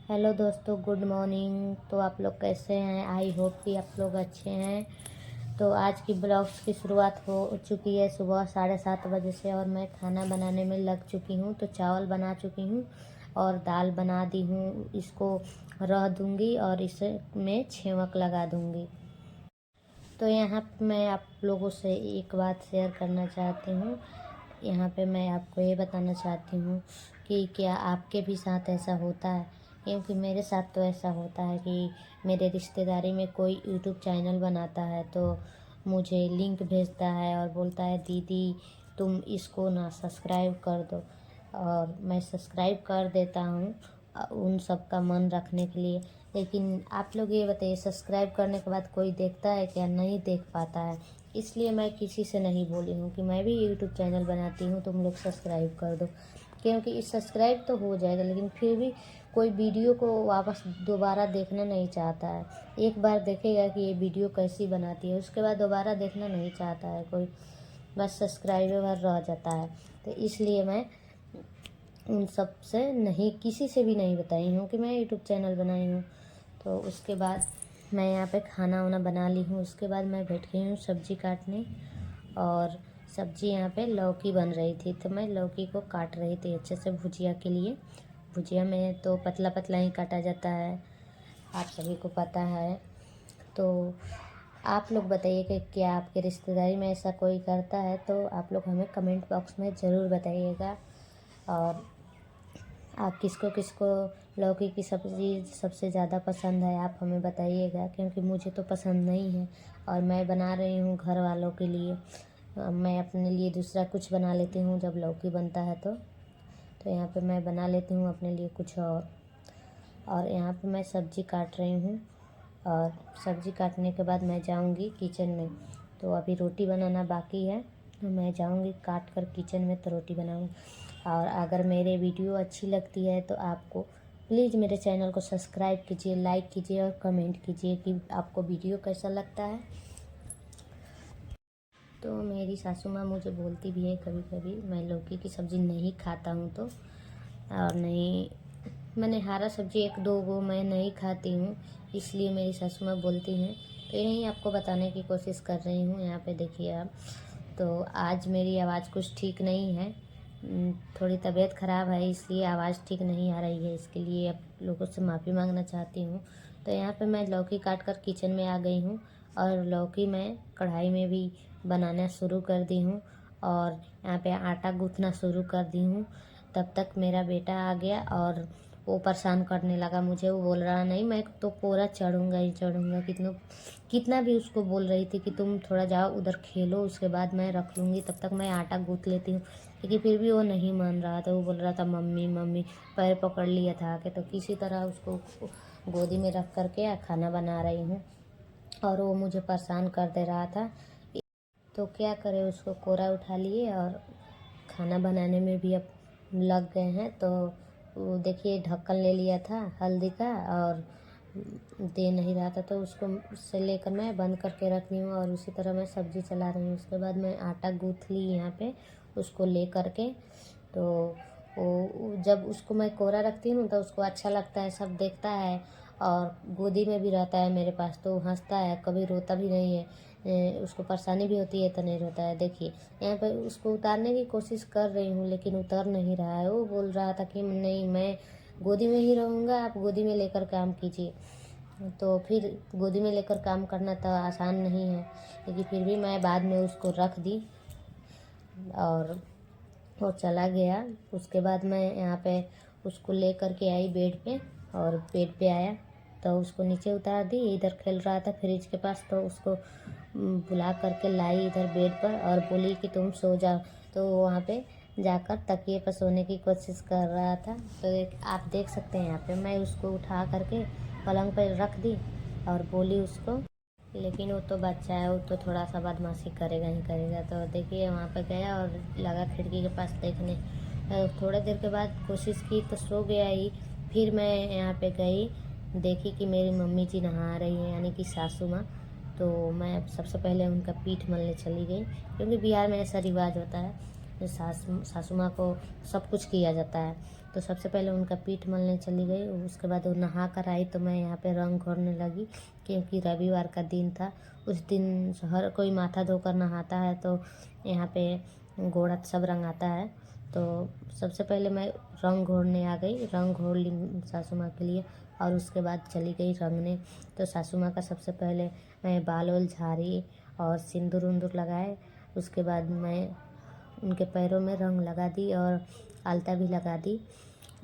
Hello दोस्तों, good morning. तो आप लोग कैसे हैं? आई होप कि आप लोग अच्छे हैं। तो आज की ब्लॉग्स की शुरुआत हो चुकी है सुबह 7:30 बजे से, और मैं खाना बनाने में लग चुकी हूँ। तो चावल बना चुकी हूँ और दाल बना दी हूँ। इसको रह दूँगी और इसे में छेवक लगा दूँगी। तो यहाँ पे मैं आप लोगों से एक बात शेयर करना चाहती हूँ। यहाँ पे मैं आपको ये बताना चाहती हूँ कि क्या आपके भी साथ ऐसा होता है? क्योंकि मेरे साथ तो ऐसा होता है कि मेरे रिश्तेदारी में कोई यूट्यूब चैनल बनाता है तो मुझे लिंक भेजता है और बोलता है दीदी तुम इसको ना सब्सक्राइब कर दो, और मैं सब्सक्राइब कर देता हूँ उन सब का मन रखने के लिए। लेकिन आप लोग ये बताइए, सब्सक्राइब करने के बाद कोई देखता है क्या? नहीं देख पाता है। इसलिए मैं किसी से नहीं बोली हूँ कि मैं भी यूट्यूब चैनल बनाती हूँ, तुम लोग सब्सक्राइब कर दो। क्योंकि इस सब्सक्राइब तो हो जाएगा, लेकिन फिर भी कोई वीडियो को वापस दोबारा देखना नहीं चाहता है। एक बार देखेगा कि ये वीडियो कैसी बनाती है, उसके बाद दोबारा देखना नहीं चाहता है कोई, बस सब्सक्राइबर रह जाता है। तो इसलिए मैं उन सब से नहीं, किसी से भी नहीं बताई हूँ कि मैं यूट्यूब चैनल बनाई हूँ। तो उसके बाद मैं यहाँ पे खाना वाना बना ली हूँ। उसके बाद मैं बैठ गई हूँ सब्ज़ी काटने, और सब्ज़ी यहाँ पे लौकी बन रही थी तो मैं लौकी को काट रही थी अच्छे से भुजिया के लिए। भुजिया में तो पतला पतला ही काटा जाता है, आप सभी को पता है। तो आप लोग बताइए कि क्या आपके रिश्तेदारी में ऐसा कोई करता है? तो आप लोग हमें कमेंट बॉक्स में ज़रूर बताइएगा। और आप किसको किसको लौकी की सब्ज़ी सबसे ज़्यादा पसंद है, आप हमें बताइएगा। क्योंकि मुझे तो पसंद नहीं है और मैं बना रही हूँ घर वालों के लिए। मैं अपने लिए दूसरा कुछ बना लेती हूँ जब लौकी बनता है तो यहाँ पे मैं बना लेती हूँ अपने लिए कुछ और यहाँ पे मैं सब्ज़ी काट रही हूँ। और सब्ज़ी काटने के बाद मैं जाऊँगी किचन में। तो अभी रोटी बनाना बाकी है, तो मैं जाऊँगी काट कर किचन में तो रोटी बनाऊँगी। और अगर मेरे वीडियो अच्छी लगती है तो आपको प्लीज़ मेरे चैनल को सब्सक्राइब कीजिए, लाइक कीजिए और कमेंट कीजिए कि आपको वीडियो कैसा लगता है। तो मेरी सासू माँ मुझे बोलती भी है कभी कभी, मैं लौकी की सब्ज़ी नहीं खाता हूँ तो, और नहीं, मैंने हरा सब्ज़ी एक दो गो मैं नहीं खाती हूँ, इसलिए मेरी सासू माँ बोलती हैं। तो यही आपको बताने की कोशिश कर रही हूँ। यहाँ पे देखिए आप, तो आज मेरी आवाज़ कुछ ठीक नहीं है, थोड़ी तबीयत ख़राब है, इसलिए आवाज़ ठीक नहीं आ रही है। इसके लिए आप लोगों से माफ़ी मांगना चाहती हूँ। तो यहाँ पे मैं लौकी काट कर किचन में आ गई हूँ, और लौकी मैं कढ़ाई में भी बनाना शुरू कर दी हूँ, और यहाँ पे आटा गूँथना शुरू कर दी हूँ। तब तक मेरा बेटा आ गया और वो परेशान करने लगा मुझे। वो बोल रहा नहीं, मैं तो पूरा चढ़ूँगा ही चढ़ूँगा। कितना भी उसको बोल रही थी कि तुम थोड़ा जाओ उधर खेलो, उसके बाद मैं रख लूँगी, तब तक मैं आटा गूँथ लेती हूँ। लेकिन फिर भी वो नहीं मान रहा था। वो बोल रहा था मम्मी मम्मी, पैर पकड़ लिया था कि, तो किसी तरह उसको गोदी में रख करके खाना बना रही हूँ, और वो मुझे परेशान कर दे रहा था। तो क्या करें, उसको कोरा उठा लिए और खाना बनाने में भी अब लग गए हैं। तो वो देखिए ढक्कन ले लिया था हल्दी का और दे नहीं रहा था, तो उसको से लेकर मैं बंद करके रख दी हूँ, और उसी तरह मैं सब्ज़ी चला रही हूँ। उसके बाद मैं आटा गूँथ ली यहाँ पे उसको ले करके। तो वो जब उसको मैं कोरा रखती हूँ तो उसको अच्छा लगता है, सब देखता है, और गोदी में भी रहता है मेरे पास तो हंसता है, कभी रोता भी नहीं है। उसको परेशानी भी होती है तो नहीं रोता है। देखिए यहाँ पे उसको उतारने की कोशिश कर रही हूँ, लेकिन उतर नहीं रहा है। वो बोल रहा था कि नहीं, मैं गोदी में ही रहूँगा, आप गोदी में लेकर काम कीजिए। तो फिर गोदी में लेकर काम करना तो आसान नहीं है, लेकिन फिर भी मैं बाद में उसको रख दी और वो चला गया। उसके बाद मैं यहाँ पे उसको ले कर के आई बेड पे, और बेड पे आया तो उसको नीचे उतार दी। इधर खेल रहा था फ्रिज के पास, तो उसको बुला करके लाई इधर बेड पर और बोली कि तुम सो जाओ। तो वो वहाँ पे जाकर तकिए पर सोने की कोशिश कर रहा था। तो आप देख सकते हैं यहाँ पे मैं उसको उठा करके पलंग पर रख दी और बोली उसको, लेकिन वो तो बच्चा है, वो तो थोड़ा सा बदमाशी करेगा ही करेगा। तो देखिए वहाँ पर गया और लगा खिड़की के पास देखने। थोड़ी देर के बाद कोशिश की तो सो गया ही। फिर मैं यहाँ पे गई, देखी कि मेरी मम्मी जी नहा रही हैं, यानी कि सासू माँ। तो मैं सबसे पहले उनका पीठ मलने चली गई, क्योंकि बिहार में ऐसा रिवाज होता है। सासू माँ को सब कुछ किया जाता है। तो सबसे पहले उनका पीठ मलने चली गई, उसके बाद वो नहा कर आई तो मैं यहाँ पे रंग घोरने लगी, क्योंकि रविवार का दिन था। उस दिन हर कोई माथा धोकर नहाता है, तो यहाँ पे घोड़ा सब रंगाता है। तो सबसे पहले मैं रंग घोरने आ गई, रंग घोर ली सासू माँ के लिए, और उसके बाद चली गई रंगने। तो सासू माँ का सबसे पहले मैं बाल वाल झाड़ी और सिंदूर उंदूर लगाए। उसके बाद मैं उनके पैरों में रंग लगा दी और आलता भी लगा दी।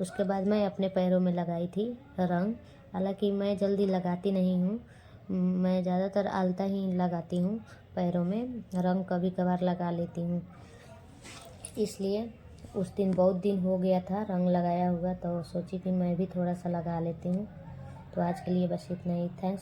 उसके बाद मैं अपने पैरों में लगाई थी रंग। हालांकि मैं जल्दी लगाती नहीं हूँ, मैं ज़्यादातर आलता ही लगाती हूँ, पैरों में रंग कभी कभार लगा लेती हूँ। इसलिए उस दिन बहुत दिन हो गया था रंग लगाया हुआ, तो सोची कि मैं भी थोड़ा सा लगा लेती हूँ। तो आज के लिए बस इतना ही। थैंक्स।